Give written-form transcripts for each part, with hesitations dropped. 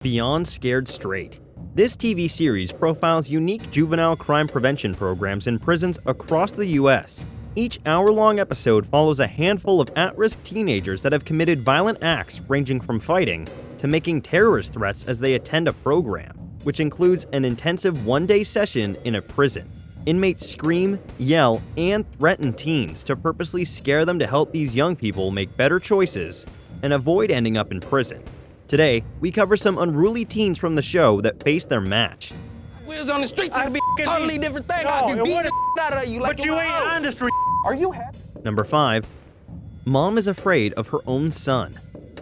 Beyond Scared Straight. This TV series profiles unique juvenile crime prevention programs in prisons across the U.S. Each hour-long episode follows a handful of at-risk teenagers that have committed violent acts ranging from fighting to making terrorist threats as they attend a program, which includes an intensive one-day session in a prison. Inmates scream, yell, and threaten teens to purposely scare them to help these young people make better choices and avoid ending up in prison. Today, we cover some unruly teens from the show that face their match. We was on the streets, it'd be a totally different thing. I'd be beating the out of you like but you ain't on the street. Are you happy? Number 5. Mom is afraid of her own son.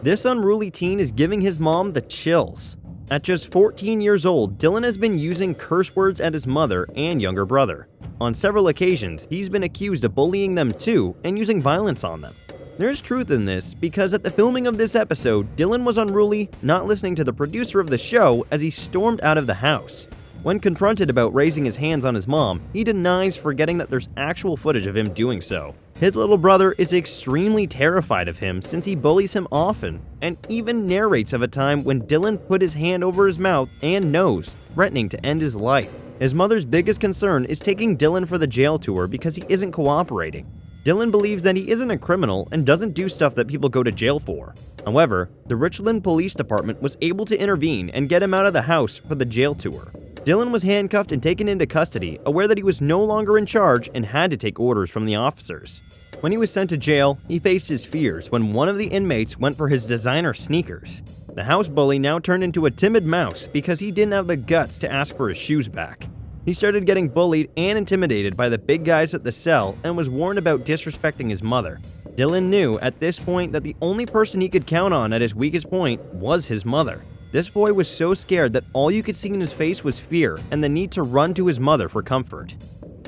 This unruly teen is giving his mom the chills. At just 14 years old, Dylan has been using curse words at his mother and younger brother. On several occasions, he's been accused of bullying them too and using violence on them. There's truth in this because at the filming of this episode, Dylan was unruly, not listening to the producer of the show as he stormed out of the house. When confronted about raising his hands on his mom, he denies, forgetting that there's actual footage of him doing so. His little brother is extremely terrified of him since he bullies him often, and even narrates of a time when Dylan put his hand over his mouth and nose, threatening to end his life. His mother's biggest concern is taking Dylan for the jail tour because he isn't cooperating. Dylan believes that he isn't a criminal and doesn't do stuff that people go to jail for. However, the Richland Police Department was able to intervene and get him out of the house for the jail tour. Dylan was handcuffed and taken into custody, aware that he was no longer in charge and had to take orders from the officers. When he was sent to jail, he faced his fears when one of the inmates went for his designer sneakers. The house bully now turned into a timid mouse because he didn't have the guts to ask for his shoes back. He started getting bullied and intimidated by the big guys at the cell and was warned about disrespecting his mother. Dylan knew at this point that the only person he could count on at his weakest point was his mother. This boy was so scared that all you could see in his face was fear and the need to run to his mother for comfort.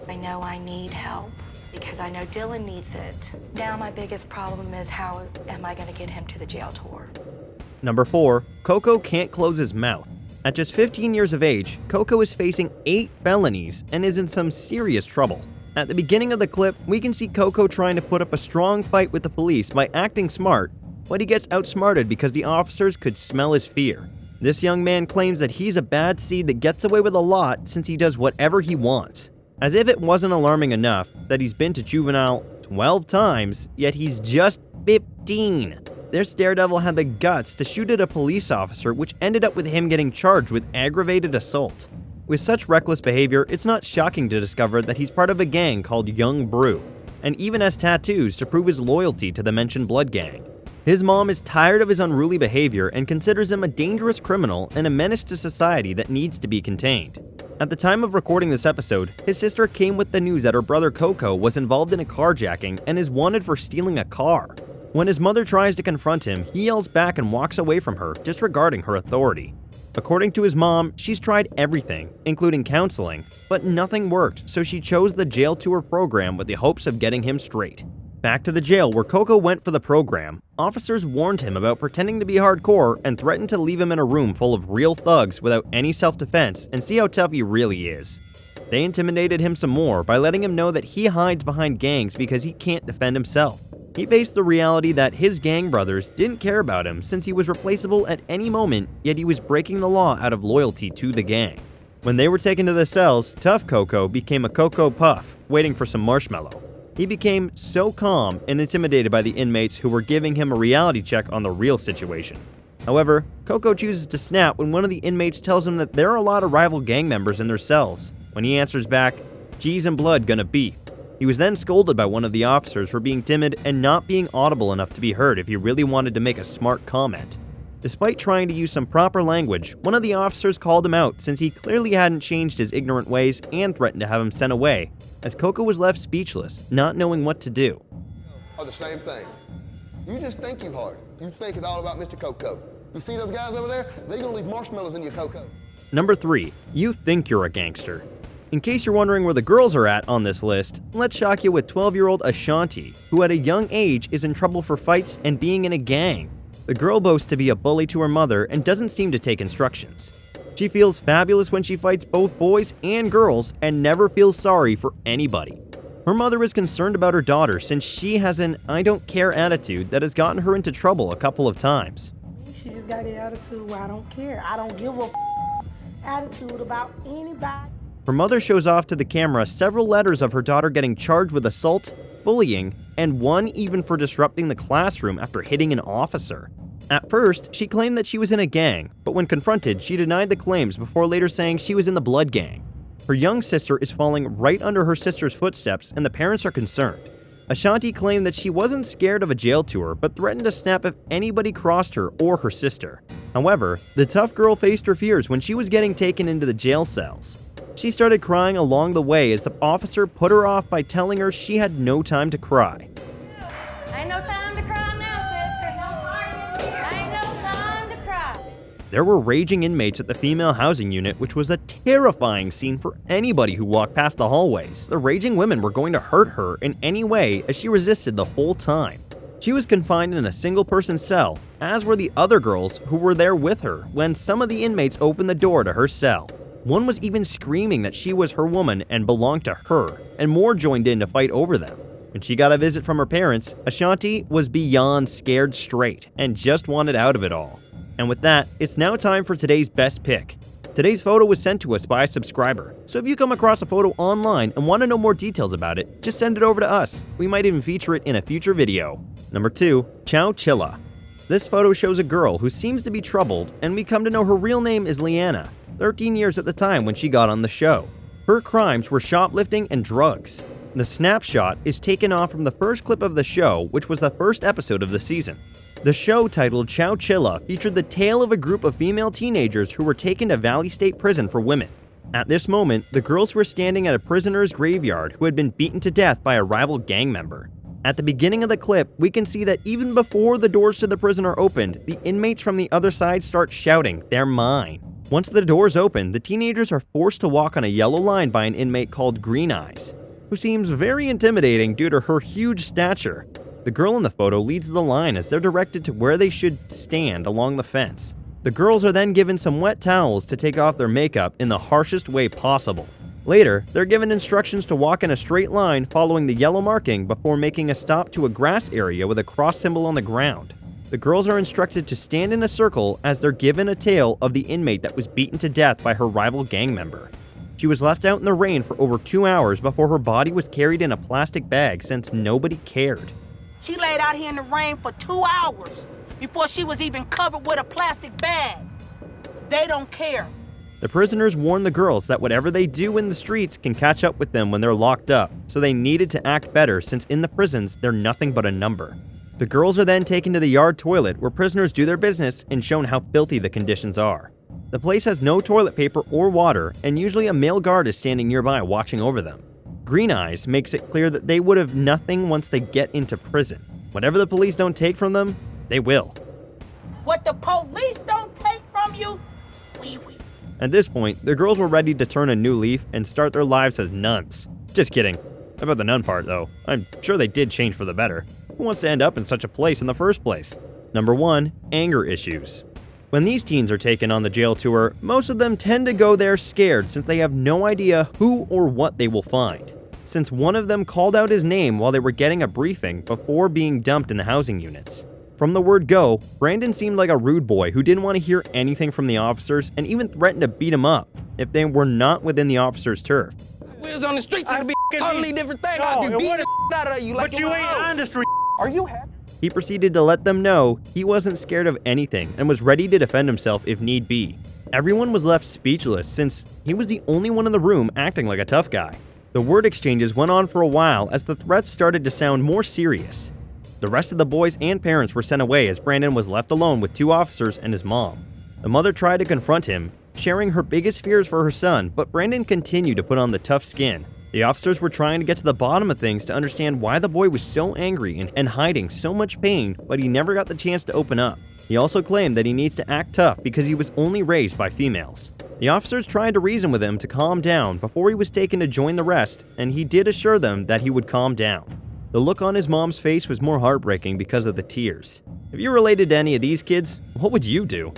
I know I need help because I know Dylan needs it. Now my biggest problem is how am I going to get him to the jail tour? Number 4. Koko can't close his mouth. At just 15 years of age, Koko is facing 8 felonies and is in some serious trouble. At the beginning of the clip, we can see Koko trying to put up a strong fight with the police by acting smart, but he gets outsmarted because the officers could smell his fear. This young man claims that he's a bad seed that gets away with a lot since he does whatever he wants. As if it wasn't alarming enough that he's been to juvenile 12 times, yet he's just 15. This daredevil had the guts to shoot at a police officer, which ended up with him getting charged with aggravated assault. With such reckless behavior, it's not shocking to discover that he's part of a gang called Young Brew, and even has tattoos to prove his loyalty to the mentioned blood gang. His mom is tired of his unruly behavior and considers him a dangerous criminal and a menace to society that needs to be contained. At the time of recording this episode, his sister came with the news that her brother Koko was involved in a carjacking and is wanted for stealing a car. When his mother tries to confront him, he yells back and walks away from her, disregarding her authority. According to his mom, she's tried everything, including counseling, but nothing worked, so she chose the jail tour program with the hopes of getting him straight. Back to the jail where Koko went for the program, officers warned him about pretending to be hardcore and threatened to leave him in a room full of real thugs without any self-defense and see how tough he really is. They intimidated him some more by letting him know that he hides behind gangs because he can't defend himself. He faced the reality that his gang brothers didn't care about him since he was replaceable at any moment, yet he was breaking the law out of loyalty to the gang. When they were taken to the cells, tough Koko became a Cocoa Puff, waiting for some marshmallow. He became so calm and intimidated by the inmates who were giving him a reality check on the real situation. However, Koko chooses to snap when one of the inmates tells him that there are a lot of rival gang members in their cells. When he answers back, "Cheese and blood gonna be." He was then scolded by one of the officers for being timid and not being audible enough to be heard if he really wanted to make a smart comment. Despite trying to use some proper language, one of the officers called him out since he clearly hadn't changed his ignorant ways and threatened to have him sent away, as Koko was left speechless, not knowing what to do. Are the same thing. You just think you hard. You think it's all about Mr. Koko. You see those guys over there? They're gonna leave marshmallows in your Koko. Number 3. You think you're a gangster. In case you're wondering where the girls are at on this list, let's shock you with 12-year-old Ashanti, who at a young age is in trouble for fights and being in a gang. The girl boasts to be a bully to her mother and doesn't seem to take instructions. She feels fabulous when she fights both boys and girls and never feels sorry for anybody. Her mother is concerned about her daughter since she has an I don't care attitude that has gotten her into trouble a couple of times. She just got the attitude where I don't care. I don't give a attitude about anybody. Her mother shows off to the camera several letters of her daughter getting charged with assault, bullying, and one even for disrupting the classroom after hitting an officer. At first, she claimed that she was in a gang, but when confronted, she denied the claims before later saying she was in the blood gang. Her young sister is falling right under her sister's footsteps, and the parents are concerned. Ashanti claimed that she wasn't scared of a jail tour, but threatened to snap if anybody crossed her or her sister. However, the tough girl faced her fears when she was getting taken into the jail cells. She started crying along the way as the officer put her off by telling her she had no time to cry. Ain't no time to cry now, sister. Ain't no time to cry. There were raging inmates at the female housing unit, which was a terrifying scene for anybody who walked past the hallways. The raging women were going to hurt her in any way as she resisted the whole time. She was confined in a single-person cell, as were the other girls who were there with her when some of the inmates opened the door to her cell. One was even screaming that she was her woman and belonged to her, and more joined in to fight over them. When she got a visit from her parents, Ashanti was beyond scared straight and just wanted out of it all. And with that, it's now time for today's best pick. Today's photo was sent to us by a subscriber, so if you come across a photo online and want to know more details about it, just send it over to us. We might even feature it in a future video. Number 2. Chowchilla. This photo shows a girl who seems to be troubled, and we come to know her real name is Leanna, 13 years at the time when she got on the show. Her crimes were shoplifting and drugs. The snapshot is taken off from the first clip of the show, which was the first episode of the season. The show, titled Chowchilla, featured the tale of a group of female teenagers who were taken to Valley State Prison for women. At this moment, the girls were standing at a prisoner's graveyard who had been beaten to death by a rival gang member. At the beginning of the clip, we can see that even before the doors to the prison are opened, the inmates from the other side start shouting, "They're mine." Once the doors open, the teenagers are forced to walk on a yellow line by an inmate called Green Eyes, who seems very intimidating due to her huge stature. The girl in the photo leads the line as they're directed to where they should stand along the fence. The girls are then given some wet towels to take off their makeup in the harshest way possible. Later, they're given instructions to walk in a straight line following the yellow marking before making a stop to a grass area with a cross symbol on the ground. The girls are instructed to stand in a circle as they're given a tale of the inmate that was beaten to death by her rival gang member. She was left out in the rain for over 2 hours before her body was carried in a plastic bag since nobody cared. She laid out here in the rain for 2 hours before she was even covered with a plastic bag. They don't care. The prisoners warned the girls that whatever they do in the streets can catch up with them when they're locked up, so they needed to act better since in the prisons they're nothing but a number. The girls are then taken to the yard toilet where prisoners do their business and shown how filthy the conditions are. The place has no toilet paper or water, and usually a male guard is standing nearby watching over them. Green Eyes makes it clear that they would have nothing once they get into prison. Whatever the police don't take from them, they will. What the police don't take from you, we will. At this point, the girls were ready to turn a new leaf and start their lives as nuns. Just kidding. About the nun part, though. I'm sure they did change for the better. Who wants to end up in such a place in the first place? Number 1. Anger issues. When these teens are taken on the jail tour, most of them tend to go there scared since they have no idea who or what they will find. Since one of them called out his name while they were getting a briefing before being dumped in the housing units. From the word go, Brandon seemed like a rude boy who didn't want to hear anything from the officers and even threatened to beat him up if they were not within the officer's turf. We was on the streets, it'd be a totally different thing. I'd be beating the out of you like but you ain't on the street. Are you happy? He proceeded to let them know he wasn't scared of anything and was ready to defend himself if need be. Everyone was left speechless since he was the only one in the room acting like a tough guy. The word exchanges went on for a while as the threats started to sound more serious. The rest of the boys and parents were sent away as Brandon was left alone with 2 officers and his mom. The mother tried to confront him, sharing her biggest fears for her son, but Brandon continued to put on the tough skin. The officers were trying to get to the bottom of things to understand why the boy was so angry and hiding so much pain, but he never got the chance to open up. He also claimed that he needs to act tough because he was only raised by females. The officers tried to reason with him to calm down before he was taken to join the rest, and he did assure them that he would calm down. The look on his mom's face was more heartbreaking because of the tears. If you related to any of these kids, what would you do?